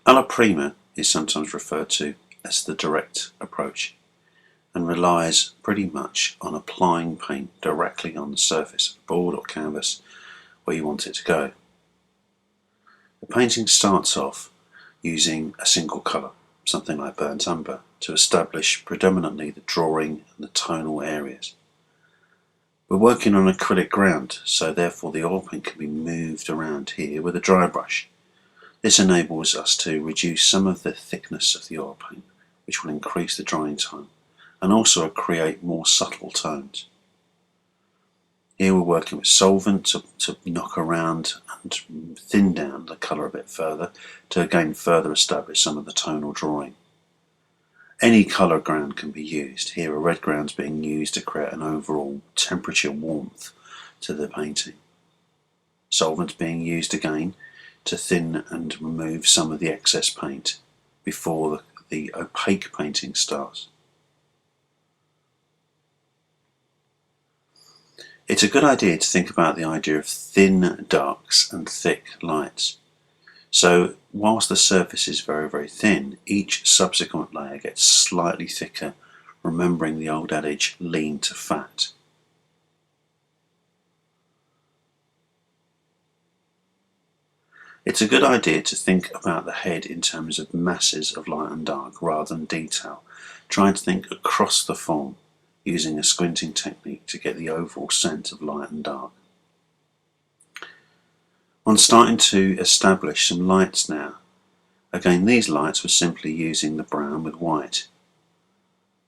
Alla prima is sometimes referred to as the direct approach and relies pretty much on applying paint directly on the surface of board or canvas where you want it to go. The painting starts off using a single colour, something like burnt umber, to establish predominantly the drawing and the tonal areas. We're working on acrylic ground, so therefore the oil paint can be moved around here with a dry brush. This enables us to reduce some of the thickness of the oil paint, which will increase the drying time, and also create more subtle tones. Here we're working with solvent to knock around and thin down the colour a bit further, to again further establish some of the tonal drawing. Any colour ground can be used. Here a red ground is being used to create an overall temperature warmth to the painting. Solvent being used again to thin and remove some of the excess paint before the opaque painting starts. It's a good idea to think about the idea of thin darks and thick lights. So whilst the surface is very, very thin, each subsequent layer gets slightly thicker, remembering the old adage, lean to fat. It's a good idea to think about the head in terms of masses of light and dark rather than detail, trying to think across the form, using a squinting technique to get the overall sense of light and dark. I'm starting to establish some lights now. Again, these lights were simply using the brown with white.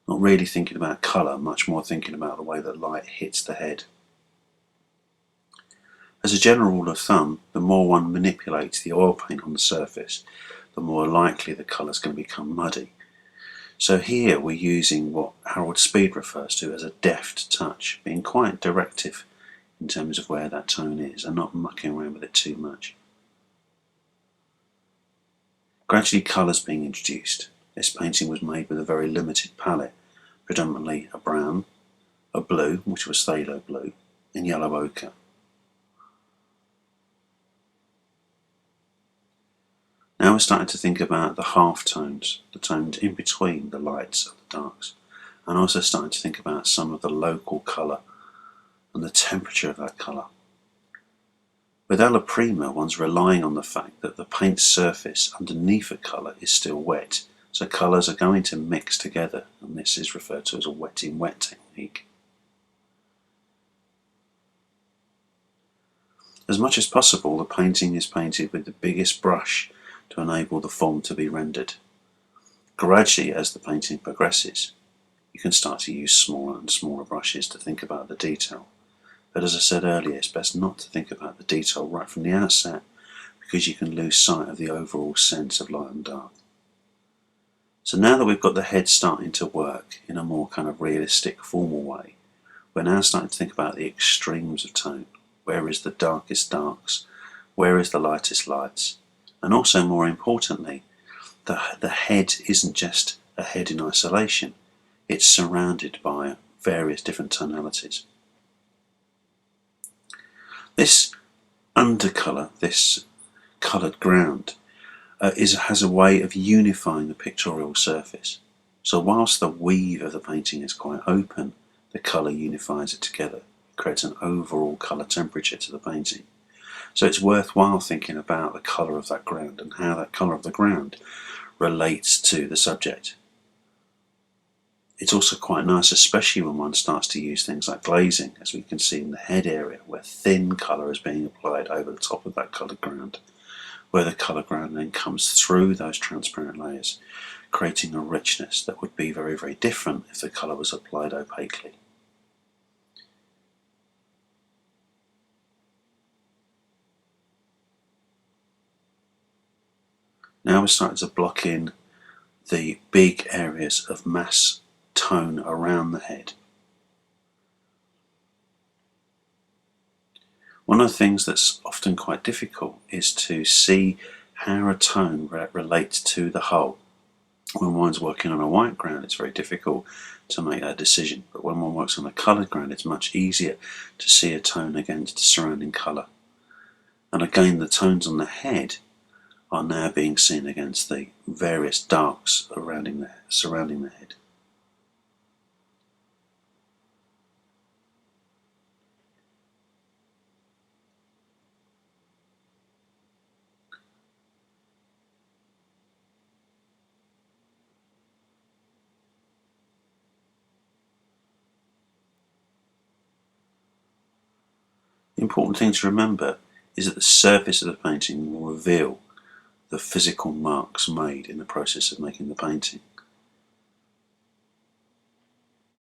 Not really thinking about colour, much more thinking about the way the light hits the head. As a general rule of thumb, the more one manipulates the oil paint on the surface, the more likely the colour is going to become muddy. So here we're using what Harold Speed refers to as a deft touch, being quite directive in terms of where that tone is and not mucking around with it too much. Gradually colours being introduced. This painting was made with a very limited palette, predominantly a brown, a blue, which was phthalo blue, and yellow ochre. Now we're starting to think about the half tones, the tones in between the lights and the darks, and also starting to think about some of the local colour and the temperature of that colour. With alla prima, one's relying on the fact that the paint surface underneath a colour is still wet, so colours are going to mix together, and this is referred to as a wet in wet technique. As much as possible, the painting is painted with the biggest brush to enable the form to be rendered. Gradually, as the painting progresses, you can start to use smaller and smaller brushes to think about the detail. But as I said earlier, it's best not to think about the detail right from the outset, because you can lose sight of the overall sense of light and dark. So now that we've got the head starting to work in a more kind of realistic, formal way, we're now starting to think about the extremes of tone. Where is the darkest darks? Where is the lightest lights? And also, more importantly, the head isn't just a head in isolation, it's surrounded by various different tonalities. This undercolour, this coloured ground, has a way of unifying the pictorial surface. So whilst the weave of the painting is quite open, the colour unifies it together, it creates an overall colour temperature to the painting. So it's worthwhile thinking about the colour of that ground and how that colour of the ground relates to the subject. It's also quite nice, especially when one starts to use things like glazing, as we can see in the head area, where thin colour is being applied over the top of that coloured ground, where the colour ground then comes through those transparent layers, creating a richness that would be very, very different if the colour was applied opaquely. Now we're starting to block in the big areas of mass tone around the head. One of the things that's often quite difficult is to see how a tone relates to the whole. When one's working on a white ground, it's very difficult to make that decision, but when one works on a coloured ground, it's much easier to see a tone against the surrounding colour. And again, the tones on the head are now being seen against the various darks surrounding the head. The important thing to remember is that the surface of the painting will reveal the physical marks made in the process of making the painting.